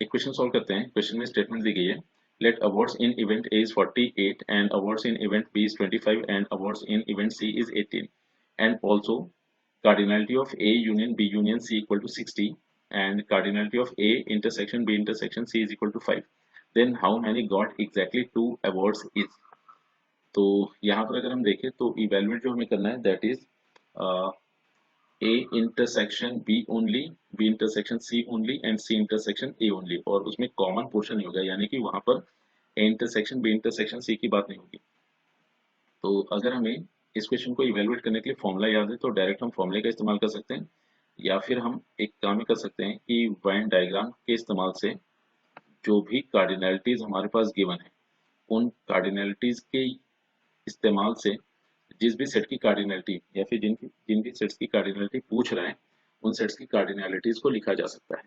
एक question solve करते हैं। क्वेश्चन में स्टेटमेंट दी गई है, let awards in event A is 48 and awards in event B is 25 and awards in event C is 18 and also cardinality of A union B union C equal to 60 and cardinality of A intersection B intersection C is equal to 5, then how many got exactly 2 awards is। तो यहाँ पर अगर हम देखें तो evaluate जो हमें करना है that is A intersection B only, B intersection C only and C intersection A only, और उसमें कॉमन पोर्शन नहीं होगा, यानी कि वहां पर A intersection B intersection C की बात नहीं होगी। तो अगर हमें इस क्वेश्चन को इवेलुएट करने के लिए फॉर्मूला याद है तो डायरेक्ट हम फॉर्मूले का इस्तेमाल कर सकते हैं, या फिर हम एक काम ही कर सकते हैं कि वेन डायग्राम के इस्तेमाल से जो भी कार्डिनलिटीज हमारे पास गिवन है उन कार्डिनलिटीज के इस्तेमाल से जिस भी सेट की कार्डिनलिटी या फिर जिन भी सेट्स की कार्डिनलिटी पूछ रहा है उन सेट्स की कार्डिनलिटीज को लिखा जा सकता है।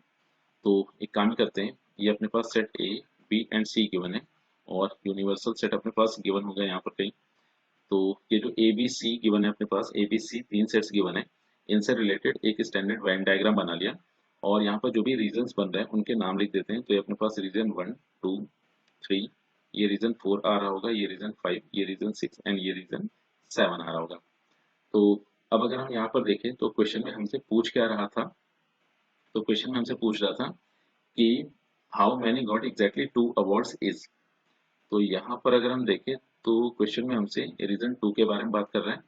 तो एक काम करते हैं, ये अपने पास set A B and C given है और यूनिवर्सल सेट अपने पास गिवन होगा यहाँ पर कहीं। तो ये जो ए बी सी गिवन है अपने पास, ए बी सी तीन सेट्स गिवन है, इनसे रिलेटेड एक स्टैंडर्ड वेन डायग्राम बना लिया और यहाँ पर जो भी रीजंस बन रहे हैं उनके नाम लिख देते हैं। तो ये अपने पास रीजन 1 2 3, ये रीजन 4 आ रहा होगा, ये रीजन 5, ये रीजन 6 एंड ये रीजन 7 आ रहा होगा। तो अब अगर हम यहाँ पर देखें तो क्वेश्चन में हमसे पूछ क्या रहा था, तो क्वेश्चन में हमसे पूछ रहा था कि how many got exactly 2 awards is. तो यहाँ पर अगर हम देखें तो क्वेश्चन में हमसे रीजन 2 के बारे में बात कर रहा है,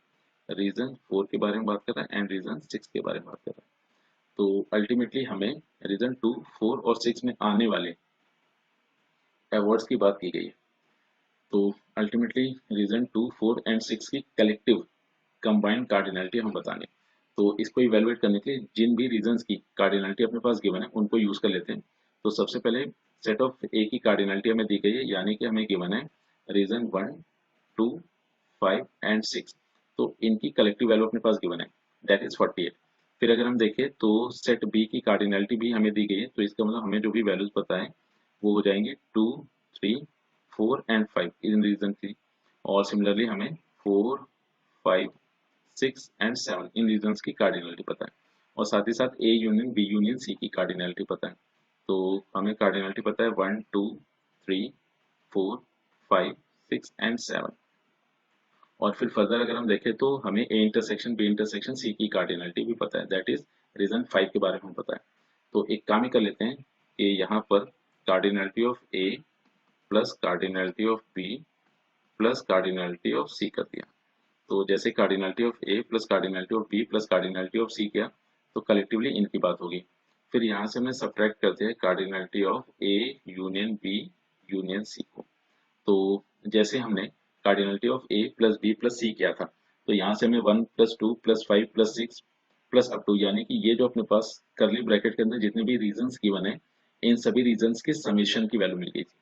रीजन 4 के बारे में बात कर रहा है एंड रीजन 6 के बारे में बात कर रहा है। तो अल्टीमेटली हमें रीजन 2 4 और 6 में आने वाले अवार्ड्स की बात की गई है। तो अल्टीमेटली रीजन 2 4 एंड 6 की कलेक्टिव कंबाइंड कार्डिनलिटी हम बताएंगे। तो इसको इवेलुएट करने के लिए जिन भी रीजंस की कार्डिनलिटी अपने पास गिवन है उनको यूज कर लेते हैं। तो सबसे पहले सेट ऑफ ए की कार्डिनलिटी हमें दी गई है, यानी कि हमें गिवन है रीजन 1 2 5 एंड 6। तो इनकी कलेक्टिव वैल्यू अपने पास गिवन है दैट इज 48। फिर अगर हम देखें तो सेट बी की कार्डिनलिटी भी हमें दी गई है, तो इसका मतलब हमें जो भी वैल्यूज पता है वो हो जाएंगे 2 3 4 एंड 5 इन रीजन 3, और सिमिलरली हमें 4 5 6 एंड 7 इन रीजन्स की कार्डिनलिटी पता है, और साथ ही साथ A union B union C की कार्डिनलिटी पता है। तो हमें कार्डिनलिटी पता है 1 2 3 4 5 6 एंड 7, और फिर फर्दर अगर हम देखें तो हमें A intersection B intersection C की कार्डिनलिटी भी पता है दैट इज रीजन 5 के बारे में पता है। तो एक काम ही कर लेते हैं कि यहाँ पर cardinality of A plus cardinality of B plus cardinality of C कर दिया। तो जैसे cardinality of A plus cardinality of B plus cardinality of C किया तो कलेक्टिवली इनकी बात होगी। फिर यहाँ से हमने सब्ट्रैक्ट करते हैं cardinality of A union B union C को। तो जैसे हमने cardinality of A plus B plus C किया था तो यहाँ से हमें 1 plus 2 plus 5 plus 6 plus up to, यानी कि ये जो अपने पास करली ब्रैकेट के अंदर जितने भी रीजंस गिवन है इन सभी रीजंस के समेशन की वैल्यू मिल गई थी।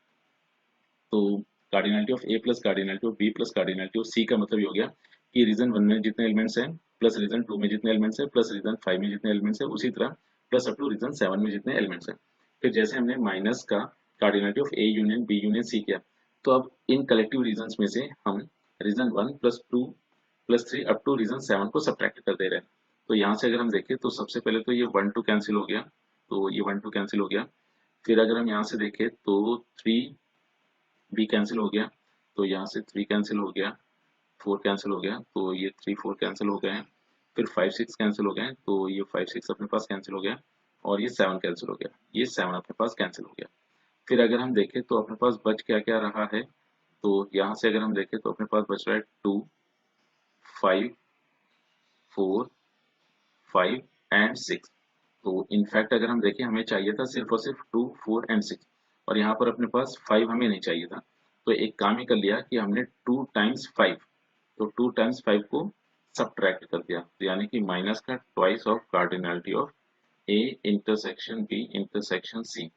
तो cardinality of A plus cardinality of B plus cardinality of C का मतलब ये हो गया कि रीजन 1 में जितने एलिमेंट्स हैं प्लस रीजन 2 में जितने एलिमेंट्स हैं प्लस रीजन 5 में जितने एलिमेंट्स हैं उसी तरह प्लस अप टू रीजन 7 में जितने एलिमेंट्स हैं। फिर जैसे हमने माइनस का cardinality of A union B union C किया तो अब इन कलेक्टिव रीजंस में से हम region 1 plus 2 plus 3 up to region 7 को सब्ट्रैक्ट कर दे रहे हैं। तो यहाँ से अगर हम देखें तो सबसे पहले तो ये 1 2 कैंसिल हो गया, तो ये 1 2 कैंसिल हो गया। फिर अगर हम यहाँ से देखें तो 3 बी कैंसिल हो गया, तो यहाँ से 3 कैंसिल हो गया, 4 कैंसिल हो गया, तो ये 3 4 कैंसिल हो गए हैं। फिर 5 6 कैंसिल हो गए, तो ये 5 6 अपने पास कैंसिल हो गया, और ये 7 कैंसिल हो गया, ये 7 अपने पास कैंसिल हो गया। फिर अगर हम देखें तो अपने पास बच क्या क्या रहा है, तो यहाँ से अगर हम देखें तो अपने पास बच रहा है 2 5 4 5 एंड 6। तो इनफैक्ट अगर हम देखें हमें चाहिए था सिर्फ और सिर्फ 2 4 एंड 6, और यहाँ पर अपने पास 5 हमें नहीं चाहिए था। तो एक काम ही कर लिया कि हमने 2 टाइम्स 5, तो 2 टाइम्स 5 को सब्ट्रैक्ट कर दिया, तो यानी कि माइनस का twice of cardinality of A intersection B intersection C.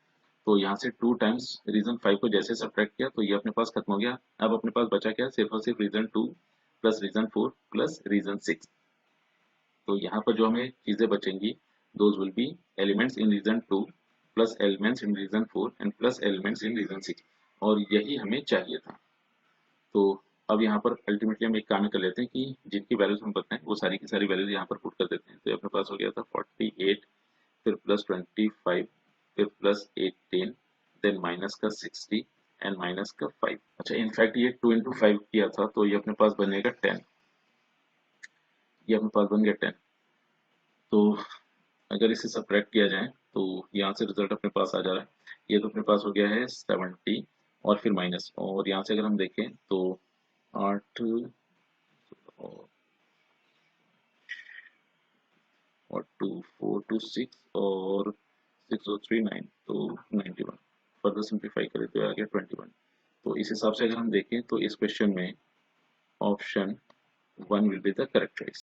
तो यहाँ से 2 टाइम्स रीजन 5 को जैसे सब्ट्रैक्ट किया तो ये अपने पास खत्म हो गया। अब अपने पास बचा क्या, सिर्फ और सिर्फ region 2 plus region 4 plus region 6। तो यहाँ पर जो हमें चीजें बचेंगी those will be elements in region 2 plus elements in region 4 and plus elements in region 6, और यही हमें चाहिए था। तो अब यहाँ पर अल्टीमेटली हम एक काम कर लेते हैं कि जिनकी वैल्यूज हम बताएं वो सारी की सारी वैल्यूज यहाँ पर पुट कर देते हैं। तो अपने पास हो गया था 48, फिर प्लस 25 फिर प्लस 18, देन माइनस का 60 एंड माइनस का 5। अच्छा, इनफैक्ट ये 2 इंटू 5 किया था तो ये अपने पास बनेगा 10। ये अपने पास बन गया 10। तो अगर इसे सब्ट्रैक्ट किया जाए तो यहाँ से रिजल्ट अपने पास आ जा रहा है। ये तो अपने पास हो गया है 70 और फिर माइनस, और यहाँ से अगर हम देखें तो 8 और 2 4 2 6 और 6 और 3 9, तो 91। फर्दर सिंप्लीफाई करें तो आ गया 21। तो इस हिसाब से अगर हम देखें तो इस क्वेश्चन में option 1 will be the correct choice.